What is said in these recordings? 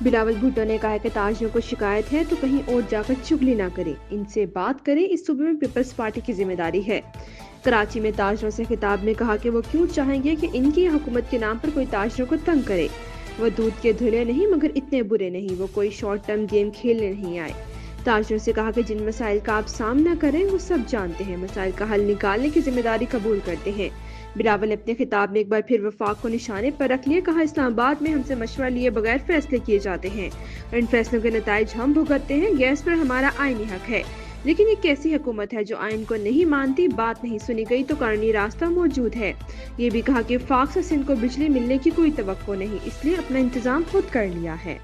بلاول بھٹو نے کہا کہ تاجروں کو شکایت ہے تو کہیں اور جا کر چگلی نہ کریں، ان سے بات کریں، اس صوبے میں پیپلز پارٹی کی ذمہ داری ہے۔ کراچی میں تاجروں سے خطاب میں کہا کہ وہ کیوں چاہیں گے کہ ان کی حکومت کے نام پر کوئی تاجروں کو تنگ کرے۔ وہ دودھ کے دھلے نہیں مگر اتنے برے نہیں، وہ کوئی شارٹ ٹرم گیم کھیلنے نہیں آئے۔ تاجروں سے کہا کہ جن مسائل کا آپ سامنا کریں وہ سب جانتے ہیں، مسائل کا حل نکالنے کی ذمہ داری قبول کرتے ہیں۔ بلاول نے اپنے خطاب میں ایک بار پھر وفاق کو نشانے پر رکھ لیا، کہا اسلام آباد میں ہم سے مشورہ لیے بغیر فیصلے کیے جاتے ہیں اور ان فیصلوں کے نتائج ہم بھگتتے ہیں۔ گیس پر ہمارا آئینی حق ہے، لیکن یہ کیسی حکومت ہے جو آئین کو نہیں مانتی؟ بات نہیں سنی گئی تو قانونی راستہ موجود ہے۔ یہ بھی کہا کہ وفاق سے سندھ کو بجلی ملنے کی کوئی توقع نہیں، اس لیے اپنا انتظام خود کر لیا ہے۔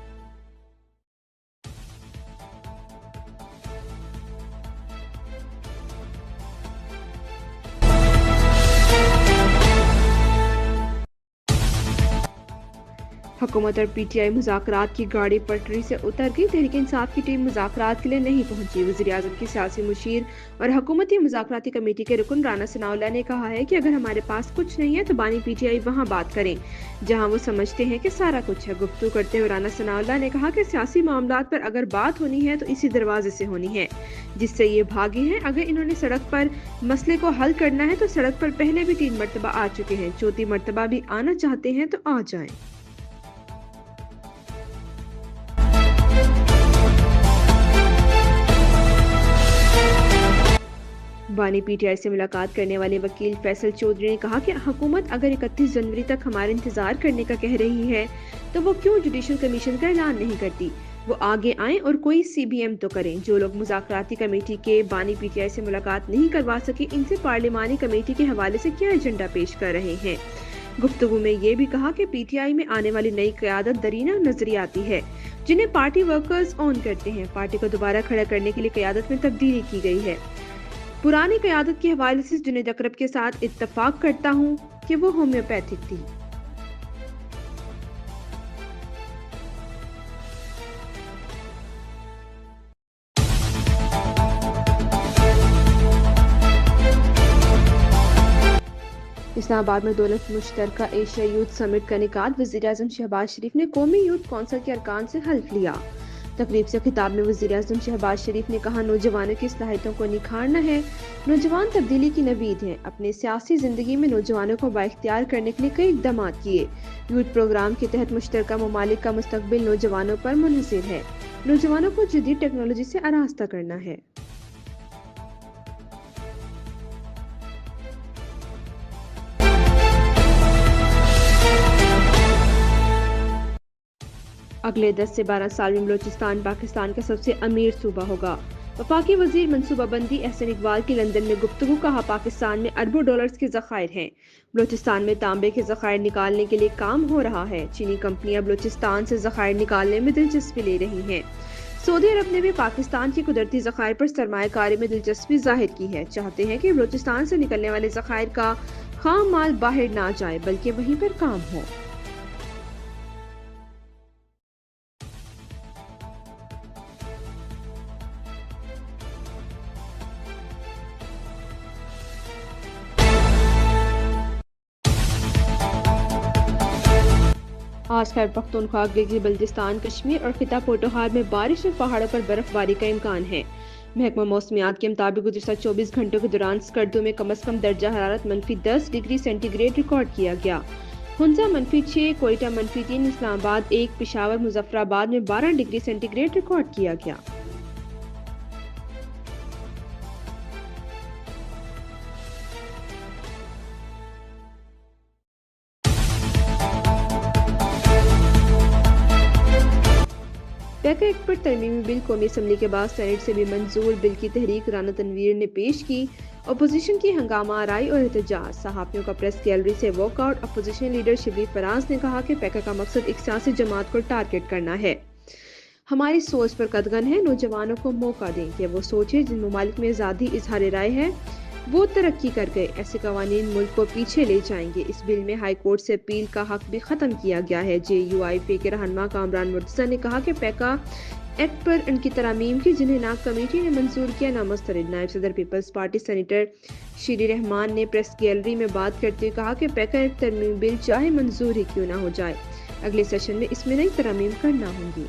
حکومت اور پی ٹی آئی مذاکرات کی گاڑی پٹری سے اتر گئی، تحریک انصاف کی ٹیم مذاکرات کے لیے نہیں پہنچی۔ وزیر اعظم کی سیاسی مشیر اور حکومتی مذاکراتی کمیٹی کے رکن رانا ثناء اللہ نے کہا ہے کہ اگر ہمارے پاس کچھ نہیں ہے تو بانی پی ٹی آئی وہاں بات کریں جہاں وہ سمجھتے ہیں کہ سارا کچھ ہے۔ گفتگو کرتے ہوئے رانا ثناء اللہ نے کہا کہ سیاسی معاملات پر اگر بات ہونی ہے تو اسی دروازے سے ہونی ہے جس سے یہ بھاگے ہیں۔ اگر انہوں نے سڑک پر مسئلے کو حل کرنا ہے تو سڑک پر پہلے بھی 3 مرتبہ آ چکے ہیں، چوتھی مرتبہ بھی آنا چاہتے ہیں تو آ جائیں۔ بانی پی ٹی آئی سے ملاقات کرنے والے وکیل فیصل چودھری نے کہا کہ حکومت اگر 31 جنوری تک ہمارا انتظار کرنے کا کہہ رہی ہے تو وہ کیوں جوڈیشل کمیشن کا اعلان نہیں کرتی؟ وہ آگے آئیں اور کوئی سی بی ایم تو کریں۔ جو لوگ مذاکراتی کمیٹی کے بانی پی ٹی آئی سے ملاقات نہیں کروا سکے ان سے پارلیمانی کمیٹی کے حوالے سے کیا ایجنڈا پیش کر رہے ہیں۔ گفتگو میں یہ بھی کہا کہ پی ٹی آئی میں آنے والی نئی قیادت درینہ نظریاتی ہے جنہیں پارٹی ورکرز اون کرتے ہیں۔ پارٹی کو دوبارہ کھڑا کرنے کے لیے قیادت میں تبدیلی کی گئی ہے۔ پرانی قیادت کے حوالے سے جنید اقرب کے ساتھ اتفاق کرتا ہوں کہ وہ ہومیوپیتھک تھی۔ اسلام آباد میں دولت مشترکہ ایشیا یوتھ سمٹ کا انعقاد، وزیر اعظم شہباز شریف نے قومی یوتھ کونسل کے ارکان سے حلف لیا۔ تقریب سے خطاب میں وزیر اعظم شہباز شریف نے کہا نوجوانوں کی صلاحیتوں کو نکھارنا ہے، نوجوان تبدیلی کی نوید ہیں۔ اپنے سیاسی زندگی میں نوجوانوں کو بااختیار کرنے کے لیے کئی اقدامات کیے۔ یوتھ پروگرام کے تحت مشترکہ ممالک کا مستقبل نوجوانوں پر منحصر ہے، نوجوانوں کو جدید ٹیکنالوجی سے آراستہ کرنا ہے۔ اگلے 10 سے 12 سال میں بلوچستان پاکستان کا سب سے امیر صوبہ ہوگا۔ وفاقی وزیر منصوبہ بندی احسن اقبال کی لندن میں گفتگو، کہا پاکستان میں اربوں ڈالرز کے ذخائر ہیں، بلوچستان میں تانبے کے ذخائر نکالنے کے لیے کام ہو رہا ہے۔ چینی کمپنیاں بلوچستان سے ذخائر نکالنے میں دلچسپی لے رہی ہیں۔ سعودی عرب نے بھی پاکستان کی قدرتی ذخائر پر سرمایہ کاری میں دلچسپی ظاہر کی ہے، چاہتے ہیں کہ بلوچستان سے نکلنے والے ذخائر کا خام مال باہر نہ جائے بلکہ وہیں پر کام ہو۔ آج خیبر پختونخوا، گلگت بلتستان، کشمیر اور خطہ پوٹوہار میں بارش اور پہاڑوں پر برف باری کا امکان ہے۔ محکمہ موسمیات کے مطابق گزشتہ 24 گھنٹوں کے دوران سکردو میں کم از کم درجہ حرارت -10 ڈگری سینٹی گریڈ ریکارڈ کیا گیا۔ ہنزا -6، کوئٹہ -3، اسلام آباد 1، پشاور مظفر آباد میں 12 ڈگری سینٹی گریڈ ریکارڈ کیا گیا۔ پیکا ایکٹ پر ترمیمی بل قومی اسمبلی کے بعد سینیٹ سے بھی منظور۔ بل کی تحریک رانا تنویر نے پیش کی۔ اپوزیشن کی ہنگامہ آرائی اور احتجاج، صحافیوں کا پریس گیلری سے walkout. Opposition leader Shibli Faraz نے کہا کہ پیکا کا مقصد ایک سیاسی جماعت کو ٹارگٹ کرنا ہے۔ ہماری سوچ پر قدغن ہے، نوجوانوں کو موقع دیں کہ وہ سوچیں۔ جن ممالک میں آزادی اظہار رائے ہے وہ ترقی کر گئے، ایسے قوانین ملک کو پیچھے لے جائیں گے۔ اس بل میں ہائی کورٹ سے اپیل کا حق بھی ختم کیا گیا ہے۔ جے یو آئی پی کے رہنما کامران مرتضی نے کہا کہ پیکا ایکٹ پر ان کی ترامیم کی جنہیں ناک کمیٹی نے منظور کیا نامسترد۔ نائب صدر پیپلز پارٹی سینیٹر شیری رحمان نے پریس گیلری میں بات کرتے ہوئے کہا کہ پیکا ایکٹ ترمیمی بل چاہے منظور ہی کیوں نہ ہو جائے، اگلے سیشن میں اس میں نئی ترامیم کرنا ہوں گی۔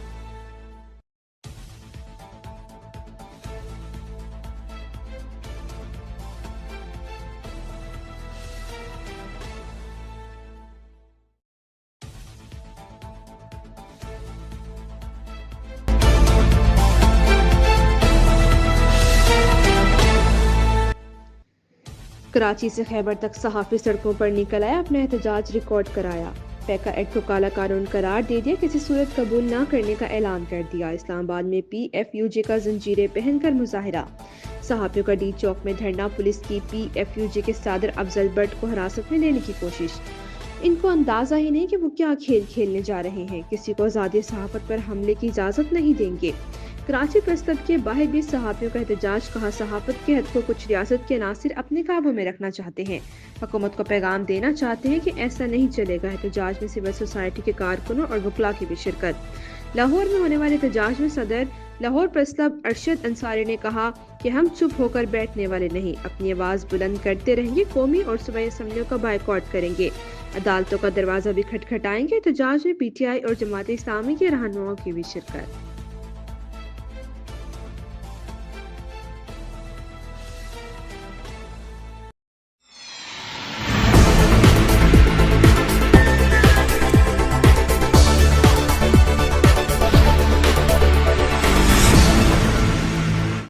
کراچی سے خیبر تک صحافی سڑکوں پر نکل آیا، اپنا احتجاج ریکارڈ کرایا، پیکا ایکٹ کو کالا قانون قرار دے دیا، کسی صورت قبول نہ کرنے کا اعلان کر دیا۔ اسلام آباد میں پی ایف یو جے کا زنجیریں پہن کر مظاہرہ، صحافیوں کا ڈی چوک میں دھرنا، پولیس کی پی ایف یو جے کے صدر افضل بٹ کو حراست میں لینے کی کوشش۔ ان کو اندازہ ہی نہیں کہ وہ کیا کھیل کھیلنے جا رہے ہیں، کسی کو آزادی صحافت پر حملے کی اجازت نہیں دیں گے۔ کراچی پریس کلب کے باہر بھی صحافیوں کا احتجاج، کہا صحافت کے حد کو کچھ ریاست کے عناصر اپنے قابو میں رکھنا چاہتے ہیں، حکومت کو پیغام دینا چاہتے ہیں کہ ایسا نہیں چلے گا۔ احتجاج میں سول سوسائٹی کے کارکنوں اور وکلاء کی بھی شرکت۔ لاہور میں ہونے والے احتجاج میں صدر لاہور پریس کلب ارشد انصاری نے کہا کہ ہم چپ ہو کر بیٹھنے والے نہیں، اپنی آواز بلند کرتے رہیں گے، قومی اور صوبائی اسمبلیوں کا بائیکاٹ کریں گے، عدالتوں کا دروازہ بھی کھٹکھٹائیں گے۔ احتجاج میں پی ٹی آئی اور جماعت اسلامی کے رہنماؤں کی بھی شرکت۔